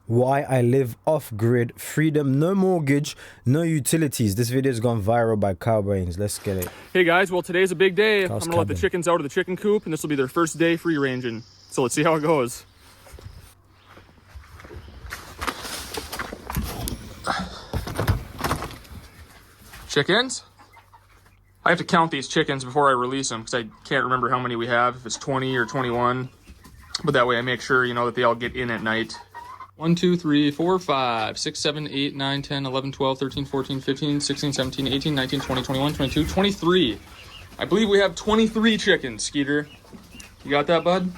why I live off-grid, freedom, no mortgage, no utilities. This video has gone viral by Cowbrains. Let's get it. Hey guys, well today's a big day. Cow's I'm gonna let the cabin. chickens out of the chicken coop and this will be their first day free ranging. So let's see how it goes. Chickens? I have to count these chickens before I release them because I can't remember how many we have, if it's 20 or 21. But that way I make sure, you know, that they all get in at night. 1, 2, 3, 4, 5, 6, 7, 8, 9, 10, 11, 12, 13, 14, 15, 16, 17, 18, 19, 20, 21, 22, 23. I believe we have 23 chickens, Skeeter. You got that, bud?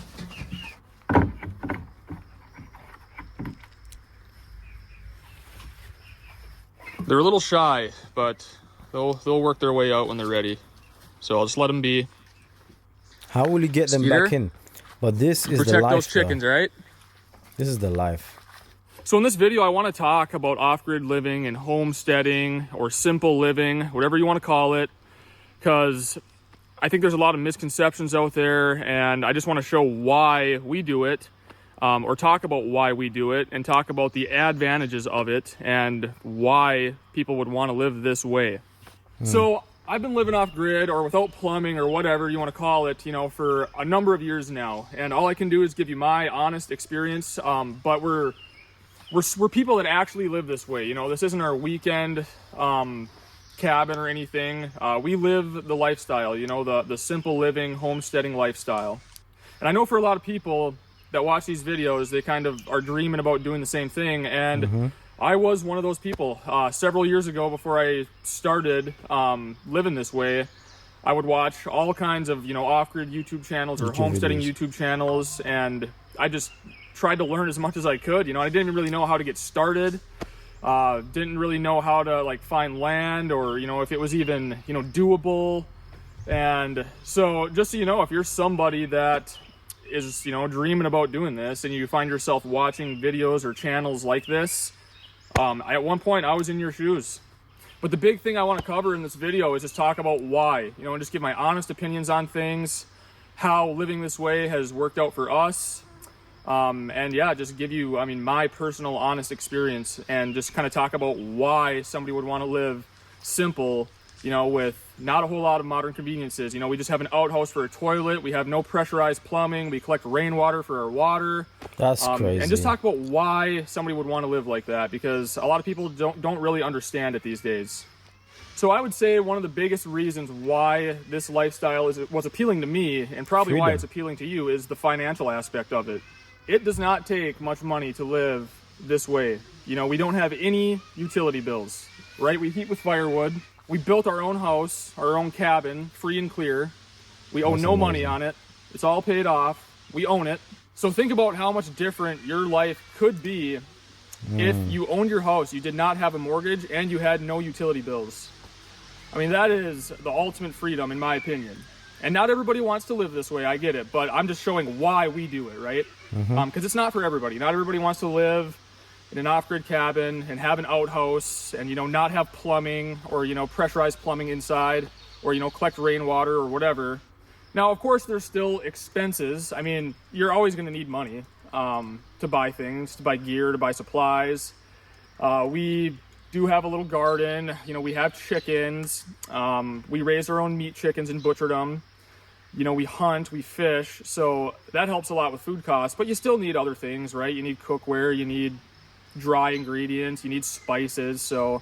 They're a little shy, but they'll work their way out when they're ready. So I'll just let them be. How will you get them Skeeter? back in? But this is the Protect life, those chickens, though. right? This is the life. So in this video, I want to talk about off-grid living and homesteading or simple living, whatever you want to call it, because I think there's a lot of misconceptions out there, and I just want to show why we do it, or talk about why we do it, and talk about the advantages of it and why people would want to live this way. So I've been living off-grid or without plumbing or whatever you want to call it, you know, for a number of years now, and all I can do is give you my honest experience. But we're people that actually live this way. You know, this isn't our weekend cabin or anything. We live the lifestyle, you know, the simple living, homesteading lifestyle. And I know for a lot of people that watch these videos, they kind of are dreaming about doing the same thing. And I was one of those people. Several years ago, before I started living this way, I would watch all kinds of, you know, off-grid YouTube channels or homesteading YouTube channels, and I just tried to learn as much as I could. You know, I didn't really know how to get started. Didn't really know how to like find land, or, you know, if it was even, you know, doable. And so just so you know, if you're somebody that is, you know, dreaming about doing this and you find yourself watching videos or channels like this, at one point I was in your shoes. But the big thing I want to cover in this video is just talk about why, you know, and just give my honest opinions on things, how living this way has worked out for us. And yeah, just give you, I mean, my personal honest experience, and just kind of talk about why somebody would want to live simple, you know, with not a whole lot of modern conveniences. You know, we just have an outhouse for a toilet. We have no pressurized plumbing. We collect rainwater for our water. That's crazy. And just talk about why somebody would want to live like that, because a lot of people don't really understand it these days. So I would say one of the biggest reasons why this lifestyle was appealing to me, and probably why it's appealing to you, is the financial aspect of it. It does not take much money to live this way. You know, we don't have any utility bills, right? We heat with firewood. We built our own house, our own cabin, free and clear. We owe no money on it. It's all paid off. We own it. So think about how much different your life could be if you owned your house, you did not have a mortgage, and you had no utility bills. I mean, that is the ultimate freedom, in my opinion. And not everybody wants to live this way, I get it, but I'm just showing why we do it, right? Because it's not for everybody. Not everybody wants to live in an off-grid cabin and have an outhouse and, you know, not have plumbing or, you know, pressurized plumbing inside, or, you know, collect rainwater or whatever. Now, of course, there's still expenses. I mean, you're always going to need money to buy things, to buy gear, to buy supplies. We do have a little garden. You know, we have chickens. We raise our own meat chickens and butcher them. You know, we hunt, we fish, so that helps a lot with food costs. But you still need other things, right? You need cookware, you need dry ingredients, you need spices. So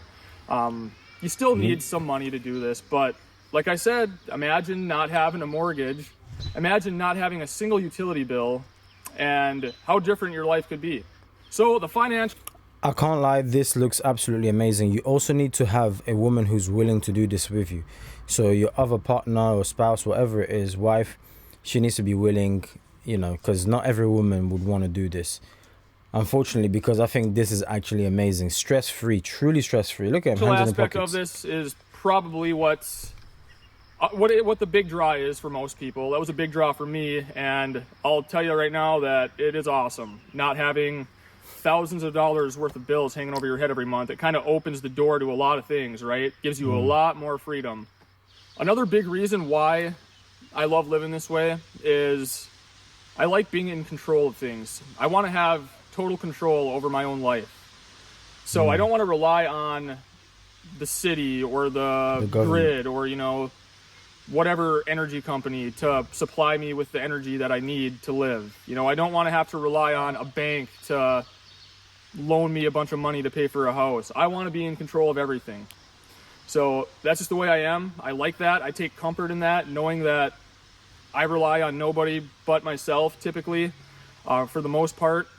you still need some money to do this. But like I said, imagine not having a mortgage. Imagine not having a single utility bill, and how different your life could be. So the financial... I can't lie, this looks absolutely amazing. You also need to have a woman who's willing to do this with you. So your other partner or spouse, whatever it is, wife, she needs to be willing, you know, because not every woman would want to do this. Unfortunately, because I think this is actually amazing. Stress-free, truly stress-free. Look at him, hands in the aspect pockets. of this is probably what the big draw is for most people. That was a big draw for me, and I'll tell you right now that it is awesome. Not having thousands of dollars worth of bills hanging over your head every month, it kind of opens the door to a lot of things, right? Gives you a lot more freedom. Another big reason why I love living this way is I like being in control of things. I want to have total control over my own life. So I don't want to rely on the city or the grid or, whatever energy company to supply me with the energy that I need to live. I don't want to have to rely on a bank to loan me a bunch of money to pay for a house. I want to be in control of everything. So that's just the way I am. I like that. I take comfort in that, knowing that I rely on nobody but myself typically, for the most part.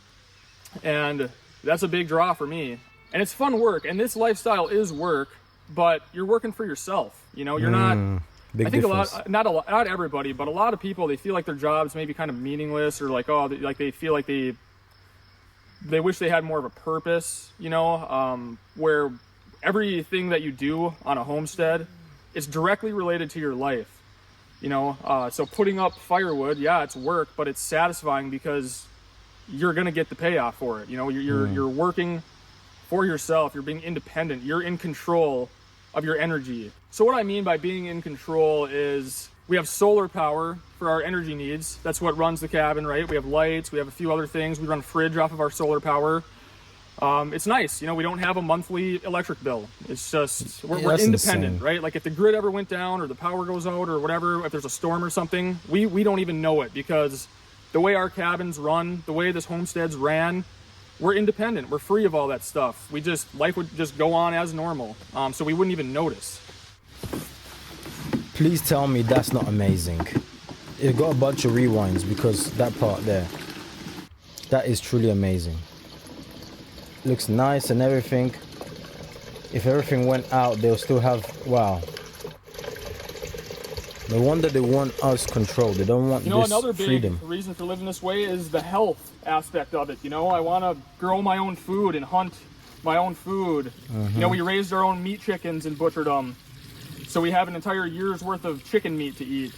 And that's a big draw for me. And it's fun work. And this lifestyle is work, but you're working for yourself. You're not... I think difference. Not everybody, but a lot of people, they feel like their jobs may be kind of meaningless, or like, they feel like they wish they had more of a purpose, where everything that you do on a homestead is directly related to your life, so putting up firewood, yeah, it's work, but it's satisfying because you're going to get the payoff for it. You're working for yourself. You're being independent. You're in control of your energy. So what I mean by being in control is we have solar power for our energy needs. That's what runs the cabin, right? We have lights, we have a few other things. We run a fridge off of our solar power. It's nice, we don't have a monthly electric bill. It's just, we're independent, insane. Right? Like if the grid ever went down or the power goes out or whatever, if there's a storm or something, we don't even know it, because the way our cabins run, the way this homestead's ran, we're independent. We're free of all that stuff. Life would just go on as normal. So we wouldn't even notice. Please tell me that's not amazing. It got a bunch of rewinds because that part there, that is truly amazing. Looks nice and everything. If everything went out, they'll still have, wow. No wonder they want us control. They don't want this another big freedom. Reason for living this way is the health aspect of it. I want to grow my own food and hunt my own food. We raised our own meat chickens and butchered them, so we have an entire year's worth of chicken meat to eat.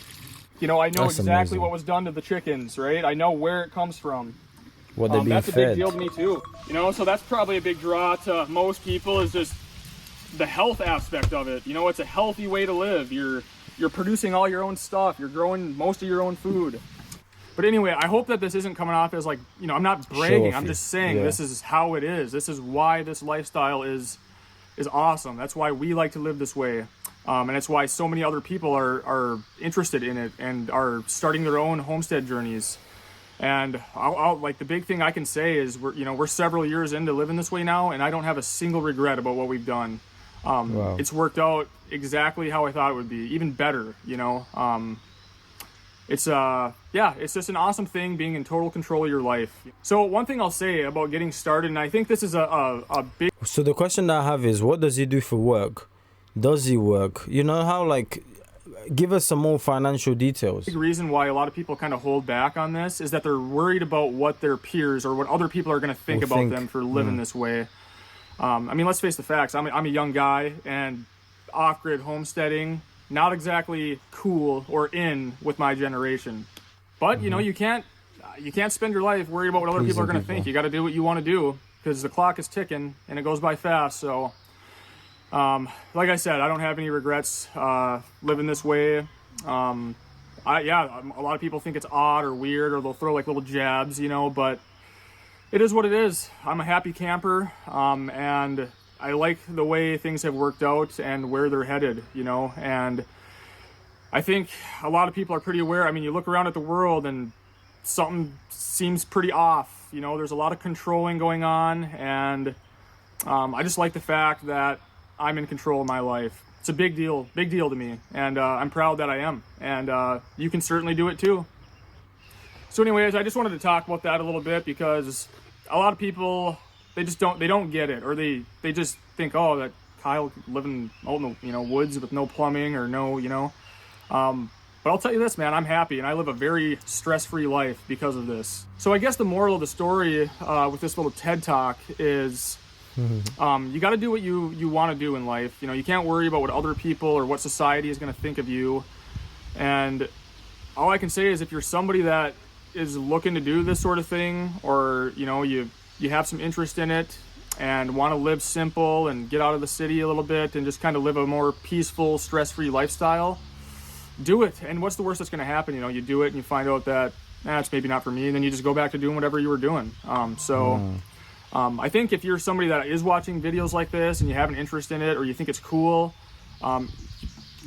I know That's exactly amazing. What was done to the chickens, right? I know where it comes from. What they're being that's fed. A big deal to me too. So that's probably a big draw to most people, is just the health aspect of it. It's a healthy way to live. You're producing all your own stuff. You're growing most of your own food. But anyway, I hope that this isn't coming off as like, I'm not bragging. I'm just saying This is how it is. This is why this lifestyle is awesome. That's why we like to live this way. And it's why so many other people are interested in it and are starting their own homestead journeys. And I'll like, the big thing I can say is we're several years into living this way now, and I don't have a single regret about what we've done. Wow. It's worked out exactly how I thought it would be, even better. It's just an awesome thing, being in total control of your life. So one thing I'll say about getting started, and I think this is a big... So the question that I have is, what does he do for work? Does he work? Give us some more financial details. The reason why a lot of people kind of hold back on this is that they're worried about what their peers or what other people are going to think about them for living this way. Let's face the facts. I'm a young guy, and off-grid homesteading, not exactly cool or in with my generation. But you can't spend your life worried about what other people are going to think. You got to do what you want to do, because the clock is ticking and it goes by fast. So, like I said, I don't have any regrets living this way. A lot of people think it's odd or weird, or they'll throw like little jabs, but it is what it is. I'm a happy camper, and I like the way things have worked out and where they're headed, and I think a lot of people are pretty aware. You look around at the world and something seems pretty off. There's a lot of controlling going on, and I just like the fact that I'm in control of my life. It's a big deal to me, and I'm proud that I am, and you can certainly do it too. So anyways, I just wanted to talk about that a little bit, because a lot of people, they don't get it, or they just think, oh, that Kyle living out in the woods with no plumbing or no, but I'll tell you this, man, I'm happy, and I live a very stress-free life because of this. So I guess the moral of the story with this little TED Talk is you got to do what you want to do in life. You can't worry about what other people or what society is going to think of you. And all I can say is, if you're somebody that is looking to do this sort of thing, or you have some interest in it and want to live simple and get out of the city a little bit and just kind of live a more peaceful, stress-free lifestyle, do it. And what's the worst that's going to happen? You do it and you find out that that's maybe not for me. And then you just go back to doing whatever you were doing. I think if you're somebody that is watching videos like this and you have an interest in it, or you think it's cool,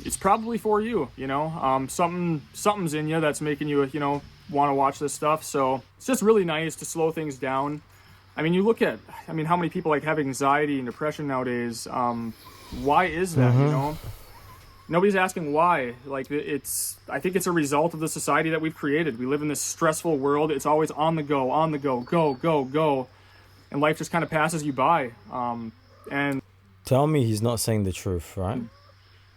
it's probably for you, you know. Something's in you that's making you, you know, want to watch this stuff. So it's just really nice to slow things down. I mean, you look at, how many people like have anxiety and depression nowadays. Why is that, you know? Nobody's asking why. Like, I think it's a result of the society that we've created. We live in this stressful world. It's always on the go, go. And life just kind of passes you by. And Tell me he's not saying the truth, right?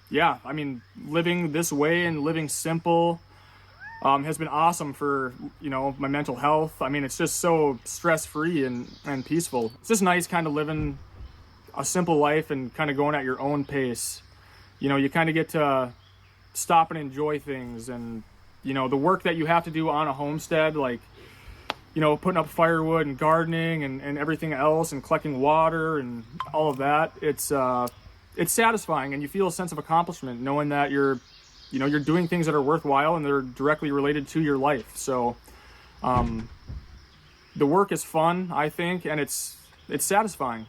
yeah, I mean, living this way and living simple has been awesome for, you know, my mental health. I mean, it's just so stress-free and peaceful. It's just nice kind of living a simple life and kind of going at your own pace. You know, you kind of get to stop and enjoy things. And, you know, the work that you have to do on a homestead, like, you know, putting up firewood and gardening and everything else and collecting water and all of that, it's satisfying, and you feel a sense of accomplishment knowing that you're doing things that are worthwhile and they're directly related to your life. So the work is fun, I think, and it's satisfying.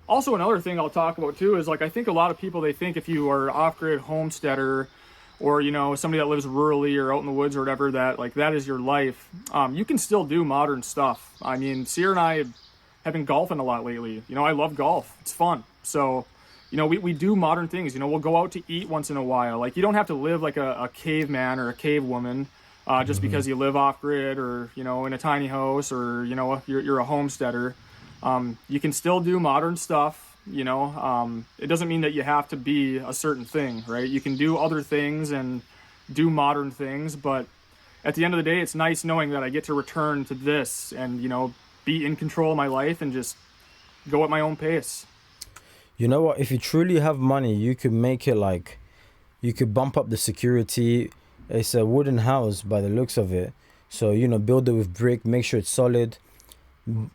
Also, another thing I'll talk about too is, like, I think a lot of people, they think if you are off-grid homesteader, or, you know, somebody that lives rurally or out in the woods or whatever, that, like, that is your life. You can still do modern stuff. I mean, Sierra and I have been golfing a lot lately. You know, I love golf. It's fun. So, you know, we do modern things. You know, we'll go out to eat once in a while. Like, you don't have to live like a caveman or a cave woman just because you live off-grid, or, you know, in a tiny house, or, you know, you're a homesteader. You can still do modern stuff. You know, it doesn't mean that you have to be a certain thing, right? You can do other things and do modern things, but at the end of the day, it's nice knowing that I get to return to this and, you know, be in control of my life and just go at my own pace. You know what? If you truly have money, you could make it like, you could bump up the security. It's a wooden house by the looks of it. So, you know, build it with brick, make sure it's solid.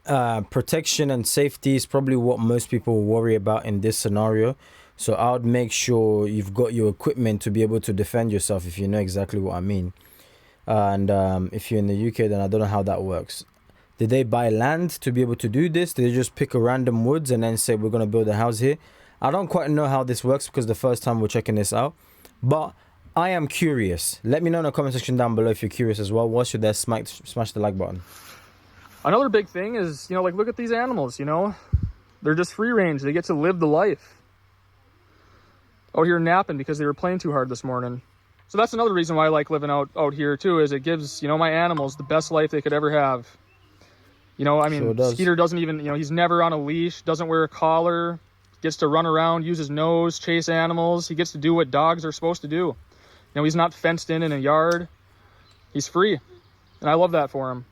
Protection and safety is probably what most people worry about in this scenario. So I would make sure you've got your equipment to be able to defend yourself, if you know exactly what I mean. And if you're in the UK, then I don't know how that works. Did they buy land to be able to do this? Did they just pick a random woods and then say, we're going to build a house here? I don't quite know how this works, because the first time we're checking this out. But I am curious. Let me know in the comment section down below if you're curious as well. What should they smash the like button? Another big thing is, you know, like, look at these animals, you know, they're just free range. They get to live the life. Out here napping because they were playing too hard this morning. So that's another reason why I like living out here too, is it gives, you know, my animals the best life they could ever have. You know, I mean, sure Skeeter doesn't even, you know, he's never on a leash, doesn't wear a collar, gets to run around, use his nose, chase animals. He gets to do what dogs are supposed to do. You know, he's not fenced in a yard. He's free. And I love that for him.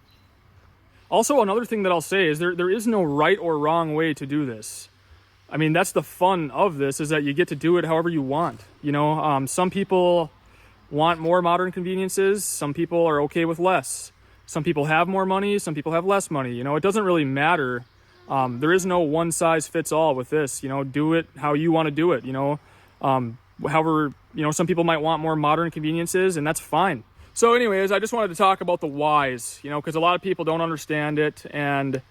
Also, another thing that I'll say is there is no right or wrong way to do this. I mean, that's the fun of this, is that you get to do it however you want. You know, some people want more modern conveniences. Some people are okay with less. Some people have more money. Some people have less money. You know, it doesn't really matter. There is no one size fits all with this. You know, do it how you want to do it. You know, however, you know, some people might want more modern conveniences, and that's fine. So anyways, I just wanted to talk about the whys, you know, because a lot of people don't understand it. And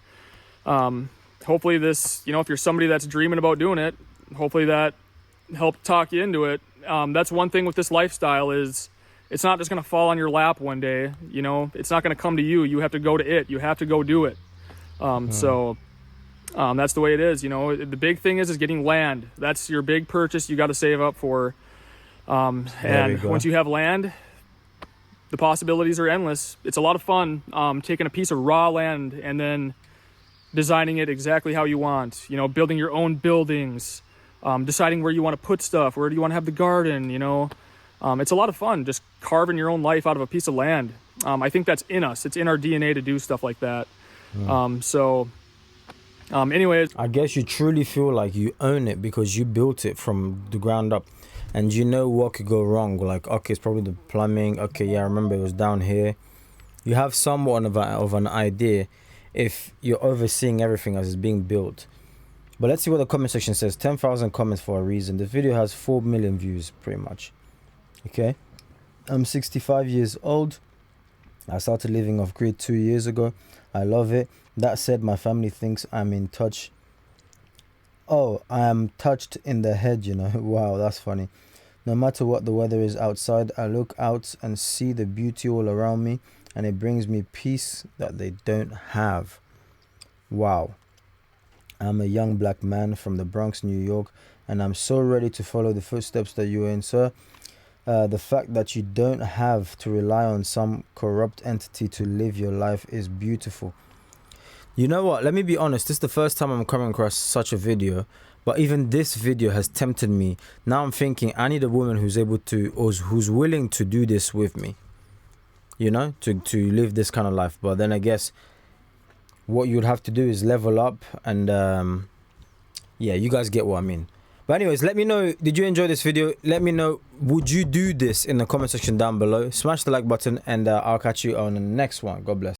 hopefully this, you know, if you're somebody that's dreaming about doing it, hopefully that helped talk you into it. That's one thing with this lifestyle, is it's not just going to fall on your lap one day. You know, it's not going to come to you. You have to go to it. You have to go do it. So that's the way it is. You know, the big thing is getting land. That's your big purchase you got to save up for. And once you have land, the possibilities are endless. It's a lot of fun taking a piece of raw land and then designing it exactly how you want. You know, building your own buildings, deciding where you want to put stuff, where do you want to have the garden, you know. It's a lot of fun just carving your own life out of a piece of land. I think that's in us. It's in our DNA to do stuff like that. Anyways. I guess you truly feel like you own it because you built it from the ground up. And you know what could go wrong. Like, okay, it's probably the plumbing. Okay, yeah, I remember it was down here. You have somewhat of an idea if you're overseeing everything as it's being built. But let's see what the comment section says. 10,000 comments for a reason. The video has 4 million views, pretty much. Okay. I'm 65 years old. I started living off grid 2 years ago. I love it. That said, my family thinks I'm in touch. Oh, I am touched in the head, you know. Wow, that's funny. No matter what the weather is outside, I look out and see the beauty all around me, and it brings me peace that they don't have. Wow. I'm a young black man from the Bronx, New York, and I'm so ready to follow the footsteps that you are in, sir. The fact that you don't have to rely on some corrupt entity to live your life is beautiful. You know what? Let me be honest. This is the first time I'm coming across such a video. But even this video has tempted me. Now I'm thinking I need a woman who's able to, or who's willing to do this with me. You know, to live this kind of life. But then I guess what you'd have to do is level up and yeah, you guys get what I mean. But anyways, let me know, did you enjoy this video? Let me know, would you do this in the comment section down below? Smash the like button and I'll catch you on the next one. God bless.